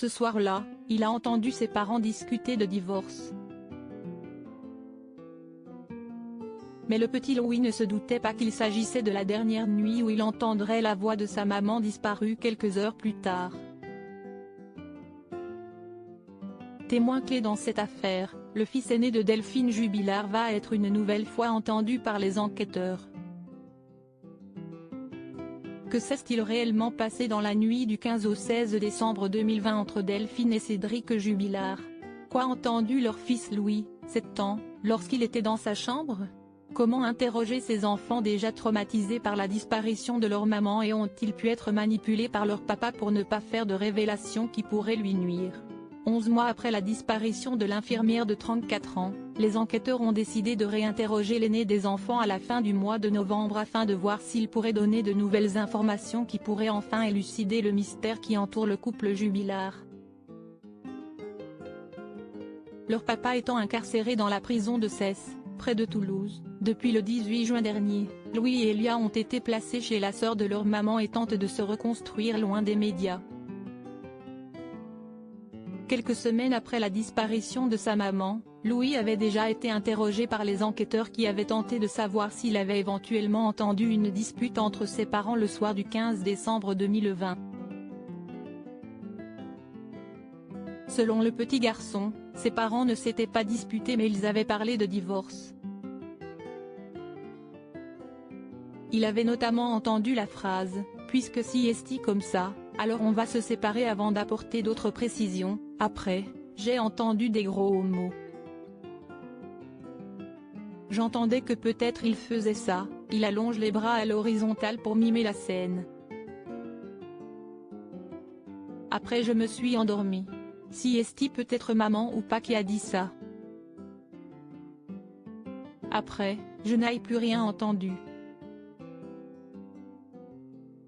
Ce soir-là, il a entendu ses parents discuter de divorce. Mais le petit Louis ne se doutait pas qu'il s'agissait de la dernière nuit où il entendrait la voix de sa maman disparue quelques heures plus tard. Témoin clé dans cette affaire, le fils aîné de Delphine Jubilard va être une nouvelle fois entendu par les enquêteurs. Que s'est-il réellement passé dans la nuit du 15 au 16 décembre 2020 entre Delphine et Cédric Jubilard? Quoi entendu leur fils Louis, 7 ans, lorsqu'il était dans sa chambre? Comment interroger ces enfants déjà traumatisés par la disparition de leur maman et ont-ils pu être manipulés par leur papa pour ne pas faire de révélations qui pourraient lui nuire? 11 mois après la disparition de l'infirmière de 34 ans, les enquêteurs ont décidé de réinterroger l'aîné des enfants à la fin du mois de novembre afin de voir s'il pourrait donner de nouvelles informations qui pourraient enfin élucider le mystère qui entoure le couple Jubilard. Leur papa étant incarcéré dans la prison de Cesse, près de Toulouse, depuis le 18 juin dernier, Louis et Elia ont été placés chez la sœur de leur maman et tentent de se reconstruire loin des médias. Quelques semaines après la disparition de sa maman, Louis avait déjà été interrogé par les enquêteurs qui avaient tenté de savoir s'il avait éventuellement entendu une dispute entre ses parents le soir du 15 décembre 2020. Selon le petit garçon, ses parents ne s'étaient pas disputés mais ils avaient parlé de divorce. Il avait notamment entendu la phrase « Puisque si est comme ça, alors on va se séparer » avant d'apporter d'autres précisions. Après, j'ai entendu des gros mots. J'entendais que peut-être il faisait ça, il allonge les bras à l'horizontale pour mimer la scène. Après je me suis endormi. Si est peut-être maman ou pas qui a dit ça. Après, je n'ai plus rien entendu.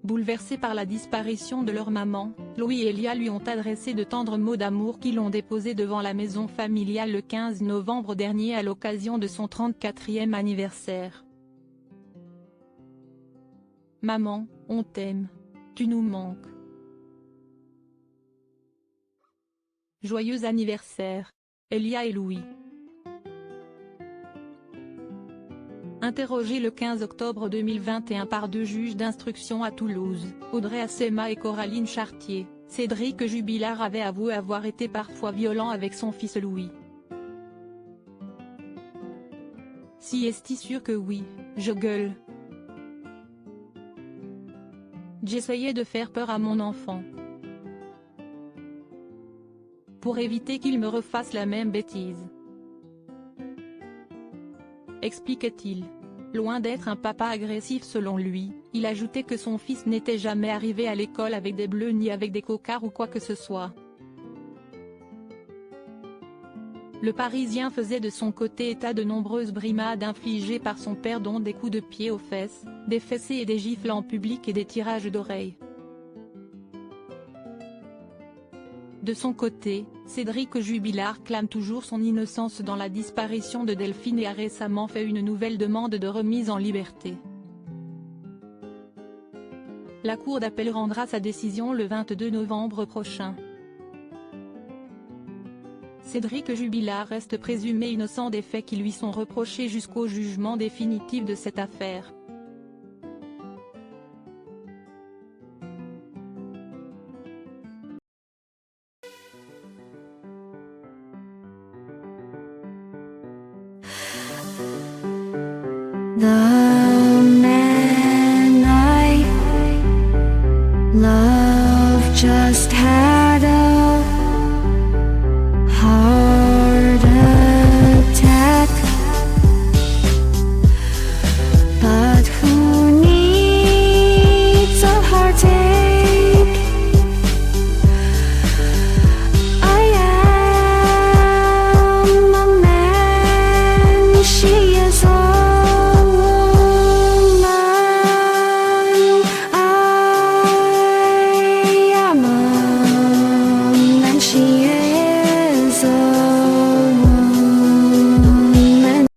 Bouleversés par la disparition de leur maman, Louis et Elia lui ont adressé de tendres mots d'amour qui l'ont déposé devant la maison familiale le 15 novembre dernier à l'occasion de son 34e anniversaire. Maman, on t'aime. Tu nous manques. Joyeux anniversaire, Elia et Louis. Interrogés le 15 octobre 2021 par deux juges d'instruction à Toulouse, Audrey Assema et Coraline Chartier, Cédric Jubilard avait avoué avoir été parfois violent avec son fils Louis. Si est-il sûr que oui, je gueule. J'essayais de faire peur à mon enfant. Pour éviter qu'il me refasse la même bêtise. Expliquait-il. Loin d'être un papa agressif selon lui, il ajoutait que son fils n'était jamais arrivé à l'école avec des bleus ni avec des cocards ou quoi que ce soit. Le Parisien faisait de son côté état de nombreuses brimades infligées par son père dont des coups de pied aux fesses, des fessées et des gifles en public et des tirages d'oreilles. De son côté, Cédric Jubilard clame toujours son innocence dans la disparition de Delphine et a récemment fait une nouvelle demande de remise en liberté. La Cour d'appel rendra sa décision le 22 novembre prochain. Cédric Jubilard reste présumé innocent des faits qui lui sont reprochés jusqu'au jugement définitif de cette affaire. 나